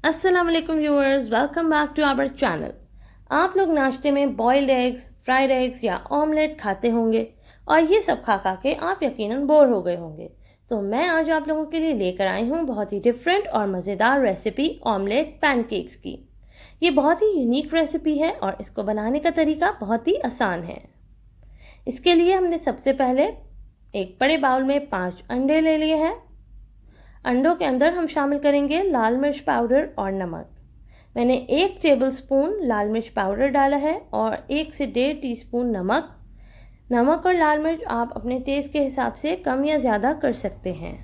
अस्सलाम वालेकुम viewers, welcome back to our channel. आप लोग नाश्ते में बॉइल्ड एग्स, फ्राइड एग्स या ऑमलेट खाते होंगे और ये सब खा खा के आप यकीनन बोर हो गए होंगे। तो मैं आज आप लोगों के लिए लेकर आई हूँ बहुत ही डिफरेंट और मज़ेदार रेसिपी ऑमलेट पैनकेक्स की। ये बहुत ही यूनिक रेसिपी है और इसको बनाने का तरीका बहुत ही आसान है। इसके लिए हमने सबसे पहले एक बड़े बाउल में 5 अंडे ले लिए हैं। अंडों के अंदर हम शामिल करेंगे लाल मिर्च पाउडर और नमक। मैंने 1 टेबलस्पून लाल मिर्च पाउडर डाला है और 1 से 1.5 टीस्पून नमक। नमक और लाल मिर्च आप अपने टेस्ट के हिसाब से कम या ज़्यादा कर सकते हैं।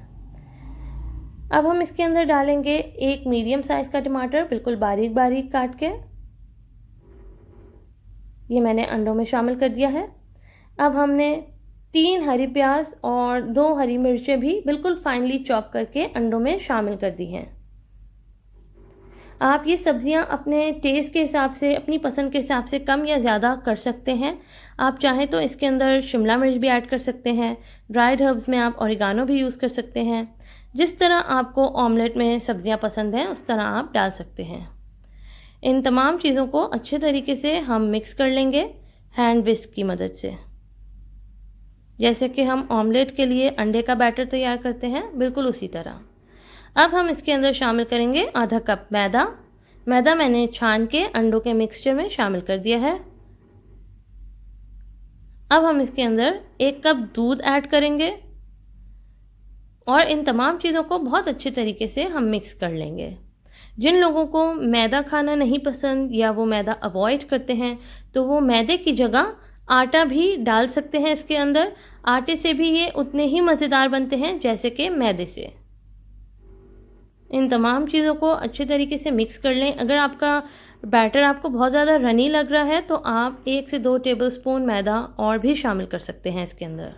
अब हम इसके अंदर डालेंगे 1 मीडियम साइज़ का टमाटर, बिल्कुल बारीक बारीक काट के। ये मैंने अंडों में शामिल कर दिया है। अब हमने 3 हरी प्याज और 2 हरी मिर्चें भी बिल्कुल फाइनली चॉप करके अंडों में शामिल कर दी हैं। आप ये सब्जियां अपने टेस्ट के हिसाब से, अपनी पसंद के हिसाब से कम या ज़्यादा कर सकते हैं। आप चाहें तो इसके अंदर शिमला मिर्च भी ऐड कर सकते हैं। ड्राइड हर्ब्स में आप ऑरिगानो भी यूज़ कर सकते हैं। जिस तरह आपको ऑमलेट में सब्जियां पसंद हैं उस तरह आप डाल सकते हैं। इन तमाम चीज़ों को अच्छे तरीके से हम मिक्स कर लेंगे हैंड विस्क की मदद से, जैसे कि हम ऑमलेट के लिए अंडे का बैटर तैयार करते हैं, बिल्कुल उसी तरह। अब हम इसके अंदर शामिल करेंगे आधा कप मैदा। मैदा मैंने छान के अंडों के मिक्सचर में शामिल कर दिया है। अब हम इसके अंदर 1 कप दूध ऐड करेंगे और इन तमाम चीज़ों को बहुत अच्छे तरीके से हम मिक्स कर लेंगे। जिन लोगों को मैदा खाना नहीं पसंद या वो मैदा अवॉइड करते हैं तो वो मैदे की जगह आटा भी डाल सकते हैं इसके अंदर। आटे से भी ये उतने ही मज़ेदार बनते हैं जैसे कि मैदे से। इन तमाम चीज़ों को अच्छे तरीके से मिक्स कर लें। अगर आपका बैटर आपको बहुत ज़्यादा रनी लग रहा है तो आप 1 से 2 टेबलस्पून मैदा और भी शामिल कर सकते हैं इसके अंदर,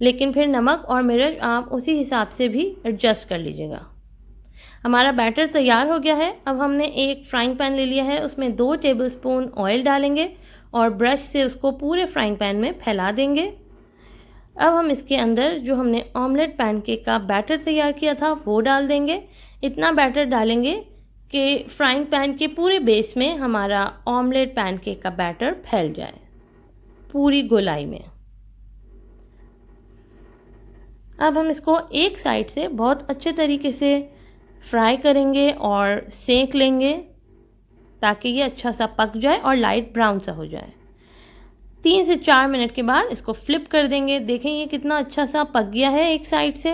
लेकिन फिर नमक और मिर्च आप उसी हिसाब से भी एडजस्ट कर लीजिएगा। हमारा बैटर तैयार हो गया है। अब हमने एक फ्राइंग पैन ले लिया है, उसमें 2 टेबलस्पून ऑयल डालेंगे और ब्रश से उसको पूरे फ्राइंग पैन में फैला देंगे। अब हम इसके अंदर जो हमने ऑमलेट पैनकेक का बैटर तैयार किया था वो डाल देंगे। इतना बैटर डालेंगे कि फ्राइंग पैन के पूरे बेस में हमारा ऑमलेट पैनकेक का बैटर फैल जाए पूरी गोलाई में। अब हम इसको एक साइड से बहुत अच्छे तरीके से फ्राई करेंगे और सेक लेंगे ताकि ये अच्छा सा पक जाए और लाइट ब्राउन सा हो जाए। 3 से 4 मिनट के बाद इसको फ्लिप कर देंगे। देखें ये कितना अच्छा सा पक गया है एक साइड से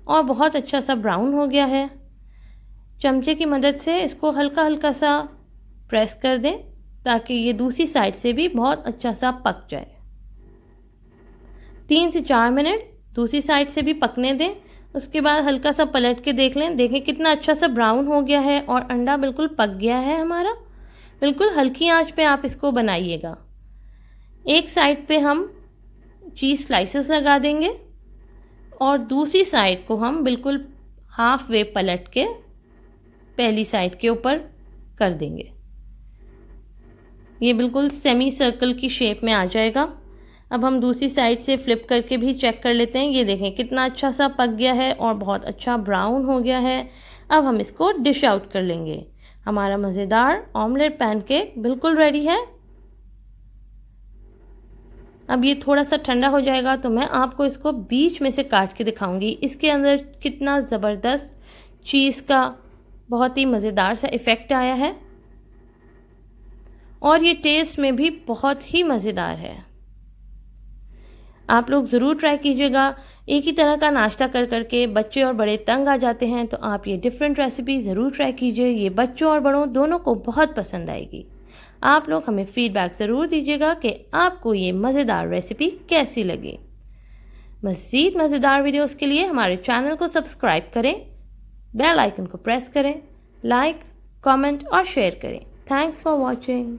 और बहुत अच्छा सा ब्राउन हो गया है। चमचे की मदद से इसको हल्का हल्का सा प्रेस कर दें ताकि ये दूसरी साइड से भी बहुत अच्छा सा पक जाए। 3 से 4 मिनट दूसरी साइड से भी पकने दें। उसके बाद हल्का सा पलट के देख लें। देखें कितना अच्छा सा ब्राउन हो गया है और अंडा बिल्कुल पक गया है हमारा। बिल्कुल हल्की आंच पे आप इसको बनाइएगा। एक साइड पे हम चीज़ स्लाइसेस लगा देंगे और दूसरी साइड को हम बिल्कुल हाफ वे पलट के पहली साइड के ऊपर कर देंगे। ये बिल्कुल सेमी सर्कल की शेप में आ जाएगा। अब हम दूसरी साइड से फ्लिप करके भी चेक कर लेते हैं। ये देखें कितना अच्छा सा पक गया है और बहुत अच्छा ब्राउन हो गया है। अब हम इसको डिश आउट कर लेंगे। हमारा मज़ेदार ऑमलेट पैनकेक बिल्कुल रेडी है। अब ये थोड़ा सा ठंडा हो जाएगा तो मैं आपको इसको बीच में से काट के दिखाऊंगी। इसके अंदर कितना ज़बरदस्त चीज़ का बहुत ही मज़ेदार सा इफ़ेक्ट आया है और ये टेस्ट में भी बहुत ही मज़ेदार है। आप लोग ज़रूर ट्राई कीजिएगा। एक ही तरह का नाश्ता कर करके बच्चे और बड़े तंग आ जाते हैं, तो आप ये डिफरेंट रेसिपी ज़रूर ट्राई कीजिए। ये बच्चों और बड़ों दोनों को बहुत पसंद आएगी। आप लोग हमें फ़ीडबैक ज़रूर दीजिएगा कि आपको ये मज़ेदार रेसिपी कैसी लगी। मज़ीद मज़ेदार वीडियोस के लिए हमारे चैनल को सब्सक्राइब करें, बेल आइकन को प्रेस करें, लाइक, कमेंट और शेयर करें। Thanks for watching.